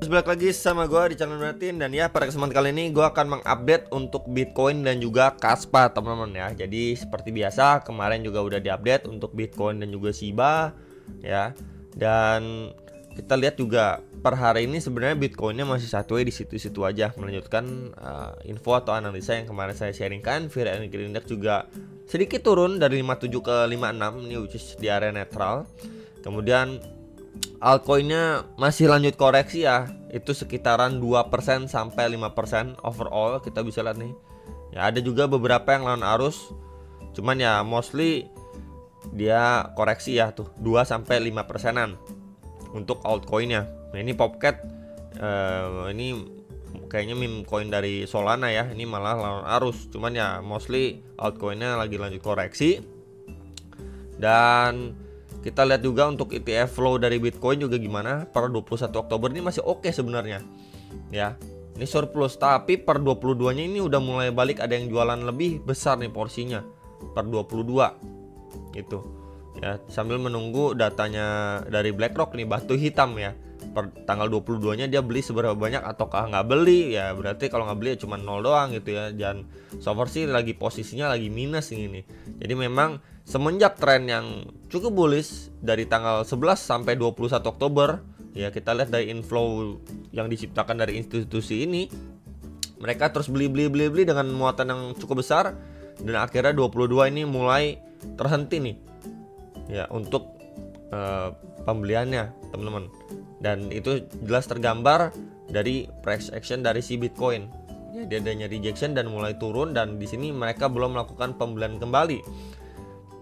Balik lagi sama gue di channel Martin. Dan ya, pada kesempatan kali ini gue akan mengupdate untuk Bitcoin dan juga Kaspa, teman-teman ya. Jadi seperti biasa, kemarin juga udah diupdate untuk Bitcoin dan juga Shiba ya. Dan kita lihat juga per hari ini sebenarnya Bitcoinnya masih satu di situ-situ aja, melanjutkan info atau analisa yang kemarin saya sharingkan. VN Index juga sedikit turun dari 57 ke 56, ini which is di area netral. Kemudian altcoinnya masih lanjut koreksi ya, itu sekitaran 2% sampai 5% overall kita bisa lihat nih. Ya ada juga beberapa yang lawan arus, cuman ya mostly dia koreksi ya tuh 2 sampai 5%-an untuk altcoinnya. Nah ini Popcat, ini kayaknya meme coin dari Solana ya, ini malah lawan arus, cuman ya mostly altcoinnya lagi lanjut koreksi. Dan kita lihat juga untuk ETF flow dari Bitcoin juga gimana. Per 21 Oktober ini masih oke sebenarnya ya. Ini surplus, tapi per 22 nya ini udah mulai balik, ada yang jualan lebih besar nih porsinya per 22 gitu ya. Sambil menunggu datanya dari BlackRock nih, batu hitam ya. Per tanggal 22 nya dia beli seberapa banyak ataukah nggak beli ya. Berarti kalau nggak beli ya cuma 0 doang gitu ya. Dan so far sih lagi posisinya lagi minus ini. Jadi memang semenjak tren yang cukup bullish dari tanggal 11 sampai 21 Oktober ya, kita lihat dari inflow yang diciptakan dari institusi ini, mereka terus beli dengan muatan yang cukup besar. Dan akhirnya 22 ini mulai terhenti nih ya untuk pembeliannya, teman-teman. Dan itu jelas tergambar dari price action dari si Bitcoin. Ya, dia adanya rejection dan mulai turun, dan di sini mereka belum melakukan pembelian kembali.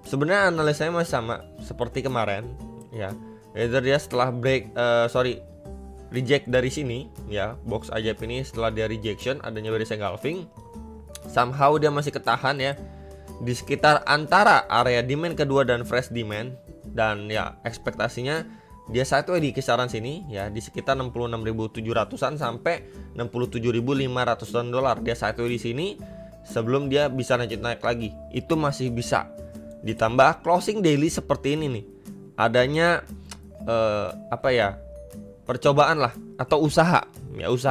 Sebenarnya analisanya masih sama seperti kemarin ya. Either dia setelah reject dari sini ya, box ajaib ini setelah dia rejection, adanya bearish engulfing, somehow dia masih ketahan ya di sekitar antara area demand kedua dan fresh demand. Dan ya ekspektasinya dia satu di kisaran sini ya, di sekitar 66.700-an sampai 67.500-an dolar. Dia satu di sini sebelum dia bisa lanjut naik lagi. Itu masih bisa. Ditambah closing daily seperti ini nih, adanya percobaan lah atau usaha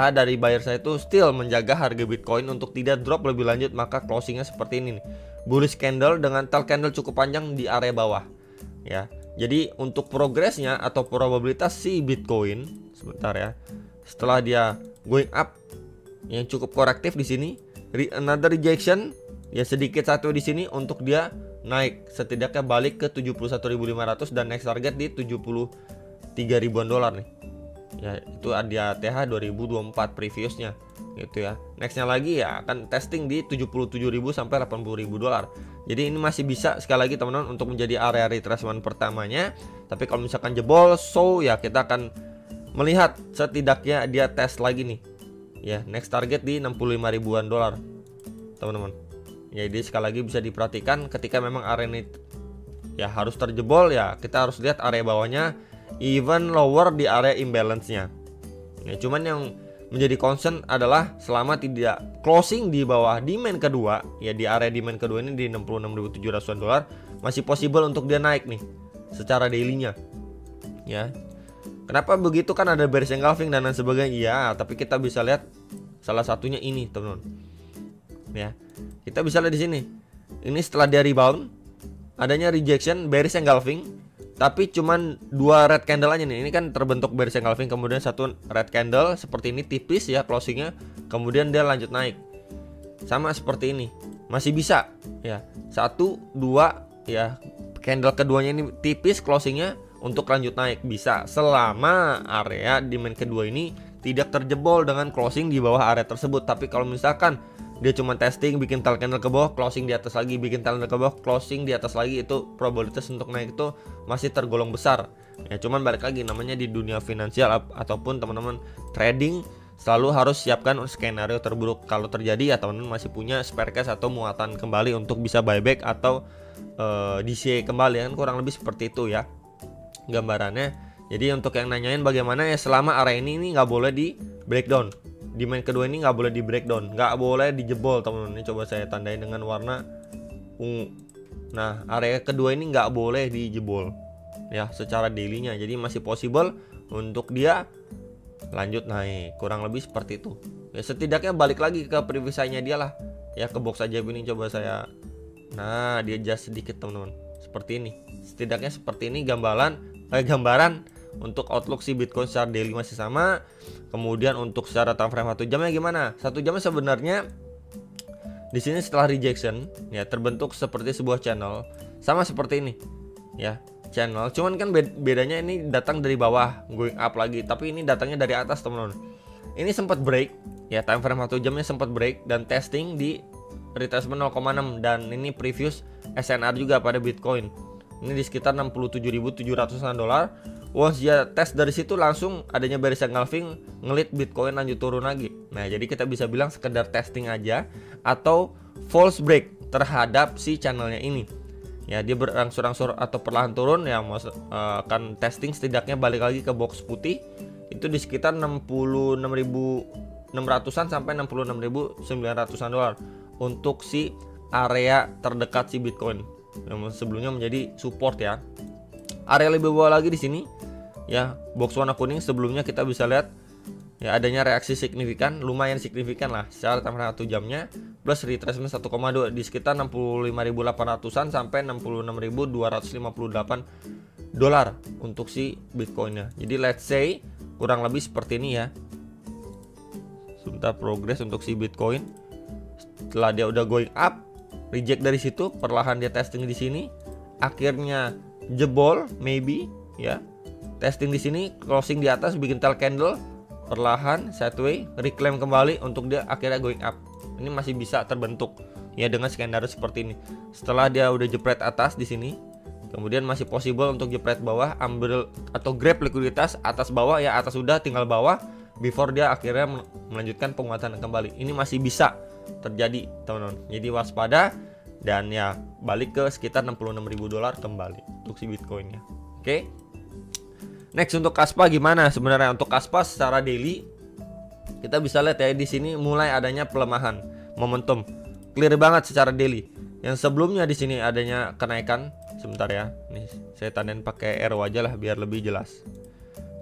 dari buyer saya itu still menjaga harga Bitcoin untuk tidak drop lebih lanjut. Maka closingnya seperti ini nih, bullish candle dengan tail candle cukup panjang di area bawah ya. Jadi untuk progresnya atau probabilitas si Bitcoin sebentar ya, setelah dia going up yang cukup korektif di sini, another rejection ya, sedikit satu di sini untuk dia naik setidaknya balik ke 71.500 dan next target di 73.000-an dolar nih. Ya itu ada TH 2024 previousnya gitu ya. Nextnya lagi ya akan testing di 77.000 sampai 80.000 dolar. Jadi ini masih bisa sekali lagi teman-teman untuk menjadi area retracement pertamanya. Tapi kalau misalkan jebol, so ya kita akan melihat setidaknya dia tes lagi nih ya, next target di 65.000-an dolar teman-teman. Jadi sekali lagi bisa diperhatikan ketika memang area ini ya harus terjebol ya, kita harus lihat area bawahnya even lower di area imbalance-nya. Ya, cuman yang menjadi concern adalah selama tidak closing di bawah demand kedua ya, di area demand kedua ini di 66.700-an dolar, masih possible untuk dia naik nih secara daily-nya. Ya. Kenapa begitu? Kan ada bearish engulfing dan lain sebagainya. Ya, tapi kita bisa lihat salah satunya ini, teman-teman. Ya. Kita bisa lihat di sini. Ini setelah dia rebound, adanya rejection, bearish engulfing, tapi cuman dua red candle aja nih. Ini kan terbentuk bearish engulfing, kemudian satu red candle seperti ini tipis ya closingnya, kemudian dia lanjut naik. Sama seperti ini. Masih bisa ya. 1 2 ya. Candle keduanya ini tipis closingnya untuk lanjut naik bisa selama area demand kedua ini tidak terjebol dengan closing di bawah area tersebut. Tapi kalau misalkan dia cuma testing, bikin tail candle ke bawah, closing di atas lagi, bikin tail candle ke bawah, closing di atas lagi, itu probabilitas untuk naik itu masih tergolong besar. Ya cuman balik lagi, namanya di dunia finansial ataupun teman-teman trading selalu harus siapkan skenario terburuk. Kalau terjadi ya teman-teman masih punya spare cash atau muatan kembali untuk bisa buyback atau DCA kembali, kan kurang lebih seperti itu ya gambarannya. Jadi untuk yang nanyain bagaimana ya, selama area ini nggak boleh di breakdown. Demand kedua ini nggak boleh di breakdown, nggak boleh dijebol teman-teman. Ini coba saya tandain dengan warna ungu. Nah area kedua ini nggak boleh dijebol ya secara dailynya. Jadi masih possible untuk dia lanjut naik, kurang lebih seperti itu. Ya setidaknya balik lagi ke previous high-nya dia lah. Ya ke box aja ini coba saya. Nah, dia adjust sedikit teman-teman. Seperti ini. Setidaknya seperti ini gambaran untuk outlook si Bitcoin secara daily masih sama. Kemudian untuk secara time frame 1 jamnya gimana? 1 jamnya sebenarnya di sini setelah rejection ya terbentuk seperti sebuah channel, sama seperti ini. Ya, channel. Cuman kan bedanya ini datang dari bawah, going up lagi, tapi ini datangnya dari atas, teman-teman. Ini sempat break, ya time frame 1 jamnya sempat break dan testing di retracement 0,6 dan ini previous SNR juga pada Bitcoin. Ini di sekitar 67.700-an dolar. Once dia tes dari situ langsung adanya bearish engulfing, ngelit Bitcoin lanjut turun lagi. Nah, jadi kita bisa bilang sekedar testing aja atau false break terhadap si channelnya ini. Ya, dia berangsur-angsur atau perlahan turun ya, akan testing setidaknya balik lagi ke box putih itu di sekitar 66.600-an sampai 66.900-an dolar untuk si area terdekat si Bitcoin yang sebelumnya menjadi support ya. Area lebih bawah lagi di sini ya, box warna kuning sebelumnya kita bisa lihat ya adanya reaksi signifikan, lumayan signifikan lah secara time frame 1 jamnya, plus retracement 1,2 di sekitar 65.800-an sampai 66.258 dolar untuk si Bitcoinnya. Jadi let's say kurang lebih seperti ini ya. Sebentar, progress untuk si Bitcoin. Setelah dia udah going up, reject dari situ, perlahan dia testing di sini, akhirnya jebol maybe ya. Testing di sini, closing di atas, bikin tail candle, perlahan sideways, reclaim kembali untuk dia akhirnya going up. Ini masih bisa terbentuk ya dengan skenario seperti ini. Setelah dia udah jepret atas di sini, kemudian masih possible untuk jepret bawah, ambil atau grab likuiditas atas bawah ya, atas sudah tinggal bawah before dia akhirnya melanjutkan penguatan kembali. Ini masih bisa terjadi, teman-teman. Jadi waspada dan ya balik ke sekitar 66.000 dolar kembali untuk si Bitcoinnya. Oke. Next untuk Kaspa gimana sebenarnya? Untuk Kaspa secara daily kita bisa lihat ya di sini mulai adanya pelemahan momentum. Clear banget secara daily. Yang sebelumnya di sini adanya kenaikan. Sebentar ya. Nih saya tandain pakai arrow aja lah biar lebih jelas.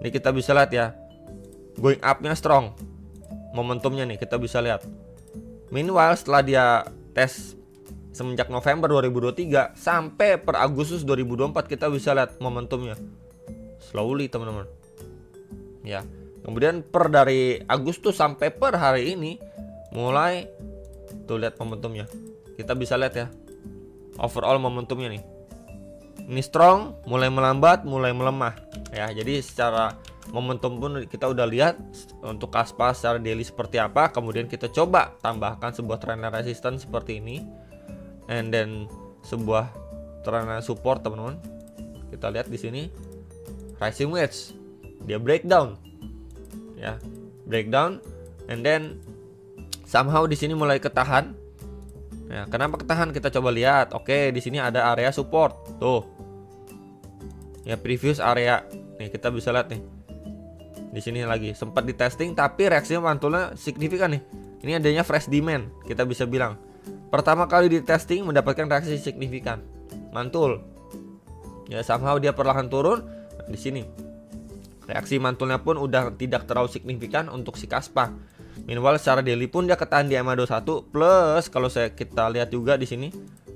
Ini kita bisa lihat ya. Going up-nya strong. Momentumnya nih kita bisa lihat. Meanwhile setelah dia tes semenjak November 2023 sampai per Agustus 2024 kita bisa lihat momentumnya slowly, teman-teman. Ya. Kemudian per dari Agustus sampai per hari ini mulai tuh lihat momentumnya. Kita bisa lihat ya. Overall momentumnya nih. Ini strong, mulai melambat, mulai melemah. Ya, jadi secara momentum pun kita udah lihat untuk Kaspa secara daily seperti apa. Kemudian kita coba tambahkan sebuah trendline resistance seperti ini. And then sebuah trendline support, teman-teman. Kita lihat di sini rising wedge, dia breakdown, ya breakdown, and then somehow di sini mulai ketahan. Ya, kenapa ketahan? Kita coba lihat. Oke, di sini ada area support, tuh, ya previous area. Nih kita bisa lihat nih, di sini lagi sempat di testing, tapi reaksinya mantulnya signifikan nih. Ini adanya fresh demand, kita bisa bilang pertama kali di testing mendapatkan reaksi signifikan, mantul. Ya somehow dia perlahan turun. Di sini reaksi mantulnya pun udah tidak terlalu signifikan untuk si Kaspa. Meanwhile secara daily pun dia ketahan di EMA21 plus kalau kita lihat juga di sini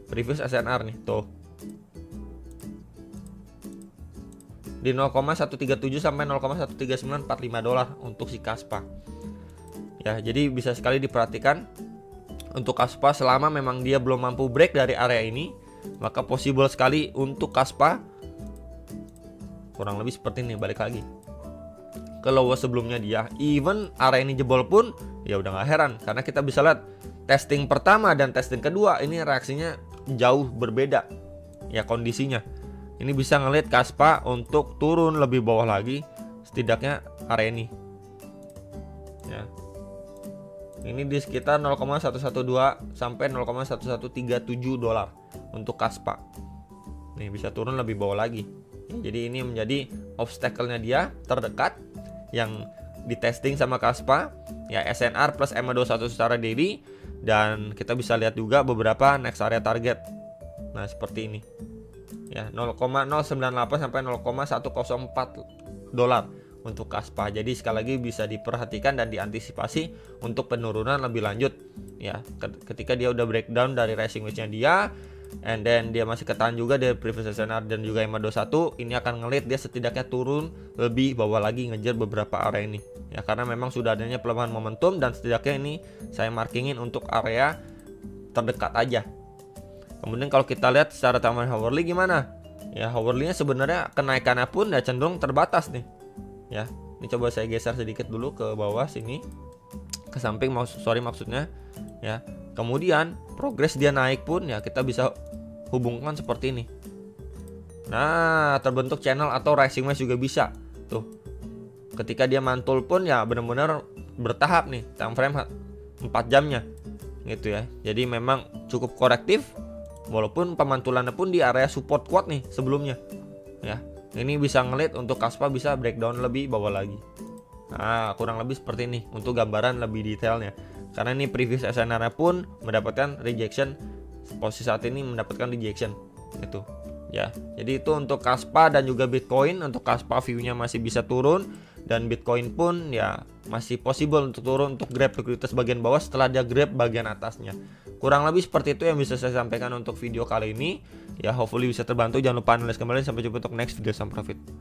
previous SNR nih tuh di 0,137 sampai 0,13945 dolar untuk si Kaspa. Ya, jadi bisa sekali diperhatikan untuk Kaspa selama memang dia belum mampu break dari area ini, maka possible sekali untuk Kaspa kurang lebih seperti ini, balik lagi ke low sebelumnya dia. Even area ini jebol pun ya udah gak heran, karena kita bisa lihat testing pertama dan testing kedua ini reaksinya jauh berbeda ya kondisinya. Ini bisa ngelihat Kaspa untuk turun lebih bawah lagi, setidaknya area ini ya. Ini di sekitar 0,112 sampai 0,1137 dolar untuk Kaspa. Nih bisa turun lebih bawah lagi. Jadi ini menjadi obstacle-nya dia terdekat yang di testing sama Kaspa ya, SNR plus EMA21 secara daily, dan kita bisa lihat juga beberapa next area target. Nah, seperti ini. Ya, 0,098 sampai 0,104 dolar untuk Kaspa. Jadi sekali lagi bisa diperhatikan dan diantisipasi untuk penurunan lebih lanjut ya. Ketika dia udah breakdown dari racing wedge-nya dia, and then dia masih ketahan juga dari previous SNR dan juga EMA 21, ini akan ngelit dia setidaknya turun lebih bawah lagi ngejar beberapa area ini ya, karena memang sudah adanya pelemahan momentum dan setidaknya ini saya markingin untuk area terdekat aja. Kemudian kalau kita lihat secara tambahan hourly gimana ya, hourly-nya sebenarnya kenaikannya pun ya cenderung terbatas nih ya. Ini coba saya geser sedikit dulu ke bawah sini, ke samping maksudnya ya. Kemudian progres dia naik pun ya kita bisa hubungkan seperti ini. Nah, terbentuk channel atau rising wedge juga bisa tuh. Ketika dia mantul pun ya benar-benar bertahap nih time frame 4 jamnya gitu ya. Jadi memang cukup korektif walaupun pemantulannya pun di area support kuat nih sebelumnya ya. Ini bisa ngelit untuk Kaspa bisa breakdown lebih bawah lagi. Nah, kurang lebih seperti ini untuk gambaran lebih detailnya. Karena ini previous SNR-nya pun mendapatkan rejection, posisi saat ini mendapatkan rejection gitu ya. Jadi itu untuk Kaspa dan juga Bitcoin. Untuk Kaspa view-nya masih bisa turun dan Bitcoin pun ya masih possible untuk turun untuk grab likuiditas bagian bawah setelah dia grab bagian atasnya. Kurang lebih seperti itu yang bisa saya sampaikan untuk video kali ini ya. Hopefully bisa terbantu. Jangan lupa analis kembali. Sampai jumpa untuk next video. Sam profit.